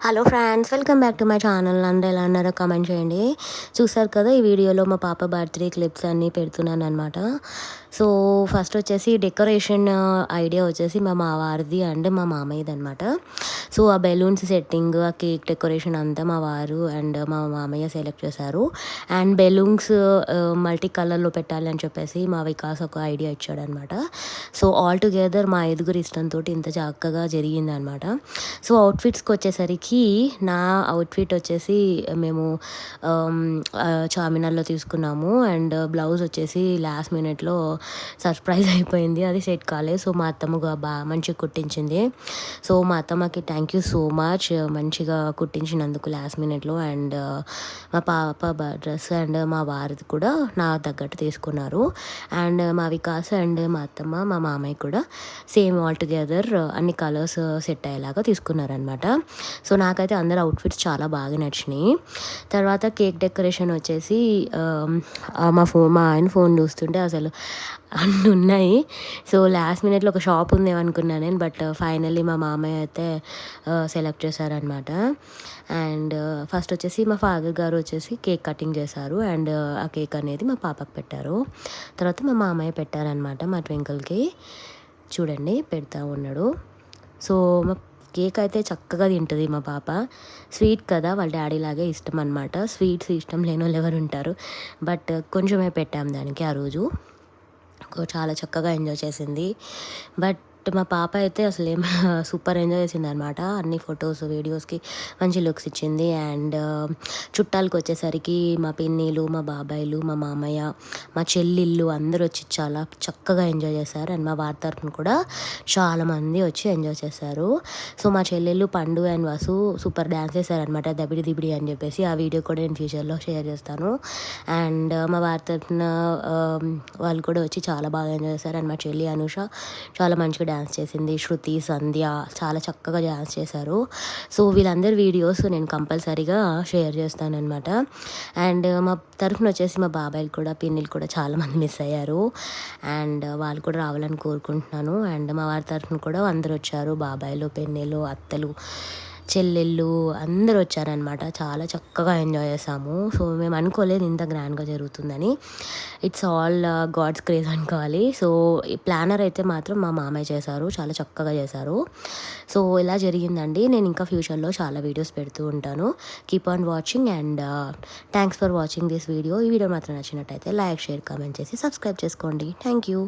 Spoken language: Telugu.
Hello friends, welcome back to my channel. అందరూ ఎలా అన్నారో కామెంట్ చేయండి. చూసారు కదా, ఈ వీడియోలో మా పాప బర్త్డే క్లిప్స్ అన్నీ పెడుతున్నాను అనమాట. సో ఫస్ట్ వచ్చేసి డెకరేషన్ ఐడియా వచ్చేసి మా వారిది అండ్ మా మామయ్యది అనమాట. సో ఆ బెలూన్స్ సెట్టింగ్, ఆ కేక్ డెకరేషన్ అంతా మా వారు అండ్ మా మామయ్య సెలెక్ట్ చేశారు. అండ్ బెలూన్స్ మల్టీ కలర్లో పెట్టాలి అని చెప్పేసి మా వికాస్ ఒక ఐడియా ఇచ్చాడనమాట. సో ఆల్ టుగెదర్ మా ఐదుగురు ఇష్టంతో ఇంత చక్కగా జరిగిందనమాట. సో అవుట్ఫిట్స్కి వచ్చేసరికి నా అవుట్ఫిట్ వచ్చేసి మేము చార్మినార్లో తీసుకున్నాము. అండ్ బ్లౌజ్ వచ్చేసి లాస్ట్ మినిట్లో సర్ప్రైజ్ అయిపోయింది, అది సెట్ కాలేదు. సో మా అత్తమ్మగా బాగా మంచిగా కుట్టించింది. సో మా అత్తమ్మకి థ్యాంక్ యూ సో మచ్, మంచిగా కుట్టించినందుకు లాస్ట్ మినిట్లో. అండ్ మా పాప డ్రెస్ అండ్ మా వారిది కూడా నా తగ్గట్టు తీసుకున్నారు. అండ్ మా వికాస్ అండ్ మా అత్తమ్మ మా మామయ్య కూడా సేమ్ ఆల్ టుగెదర్ అన్ని కలర్స్ సెట్ అయ్యేలాగా తీసుకున్నారనమాట. సో నాకైతే అందరు అవుట్ఫిట్స్ చాలా బాగా నచ్చినాయి. తర్వాత కేక్ డెకరేషన్ వచ్చేసి మా ఆయన ఫోన్ చూస్తుంటే అసలు అన్నీ ఉన్నాయి. సో లాస్ట్ మినిట్లో ఒక షాప్ ఉందేమనుకున్నాను నేను, బట్ ఫైనల్లీ మా మామయ్య అయితే సెలెక్ట్ చేశారనమాట. అండ్ ఫస్ట్ వచ్చేసి మా ఫాదర్ గారు వచ్చేసి కేక్ కటింగ్ చేశారు. అండ్ ఆ కేక్ అనేది మా పాపకు పెట్టారు. తర్వాత మా మామయ్య పెట్టారనమాట మా ట్వింకిల్కి. చూడండి పెడతా ఉన్నాడు. సో మా కేక్ అయితే చక్కగా తింటుంది మా పాప. స్వీట్ కదా, వాళ్ళ డాడీ లాగే ఇష్టం అనమాట. స్వీట్స్ ఇష్టం లేని వాళ్ళు ఎవరు ఉంటారు, బట్ కొంచెమే పెట్టాం దానికి ఆ రోజు. చాలా చక్కగా ఎంజాయ్ చేసింది. బట్ మా పాప అయితే అసలు ఏం సూపర్ ఎంజాయ్ చేసింది అనమాట. అన్ని ఫొటోస్ వీడియోస్కి మంచి లుక్స్ ఇచ్చింది. అండ్ చుట్టాలకు వచ్చేసరికి మా పిన్నిలు, మా బాబాయిలు, మా మామయ్య, మా చెల్లిళ్ళు అందరూ వచ్చి చాలా చక్కగా ఎంజాయ్ చేశారు. అండ్ మా వారి తరఫున కూడా చాలామంది వచ్చి ఎంజాయ్ చేశారు. సో మా చెల్లెళ్ళు పండు అండ్ వసు సూపర్ డ్యాన్స్ చేశారనమాట, దబిడి దిబిడి అని చెప్పేసి. ఆ వీడియో కూడా నేను ఫ్యూచర్లో షేర్ చేస్తాను. అండ్ మా వారి తరఫున వాళ్ళు కూడా వచ్చి చాలా బాగా ఎంజాయ్ చేశారు. అండ్ మా చెల్లి అనుష చాలా మంచిగా డ్యాన్స్ చేసింది. శృతి, సంధ్య చాలా చక్కగా డ్యాన్స్ చేశారు. సో వీళ్ళందరి వీడియోస్ నేను కంపల్సరీగా షేర్ చేస్తానన్నమాట. అండ్ మా తరఫున వచ్చేసి మా బాబాయిలు కూడా పిన్నిలు కూడా చాలామంది మిస్ అయ్యారు. అండ్ వాళ్ళు కూడా రావాలని కోరుకుంటున్నాను. అండ్ మా వారి తరఫున కూడా అందరూ వచ్చారు, బాబాయిలు, పిన్నిలు, అత్తలు, చెల్లెళ్ళు అందరూ వచ్చారనమాట. చాలా చక్కగా ఎంజాయ్ చేసాము. సో మేము అనుకోలేదు ఇంత గ్రాండ్గా జరుగుతుందని. ఇట్స్ ఆల్ గాడ్స్ క్రేజ్ అనుకోవాలి. సో ఈ ప్లానర్ అయితే మాత్రం మా మామయ్య చేశారు, చాలా చక్కగా చేశారు. సో ఇలా జరిగిందండి. నేను ఇంకా ఫ్యూచర్లో చాలా వీడియోస్ పెడుతూ ఉంటాను. Keep on watching. And thanks for watching this video. ఈ వీడియో మాత్రం నచ్చినట్టయితే లైక్, షేర్, కామెంట్ చేసి సబ్స్క్రైబ్ చేసుకోండి. Thank you.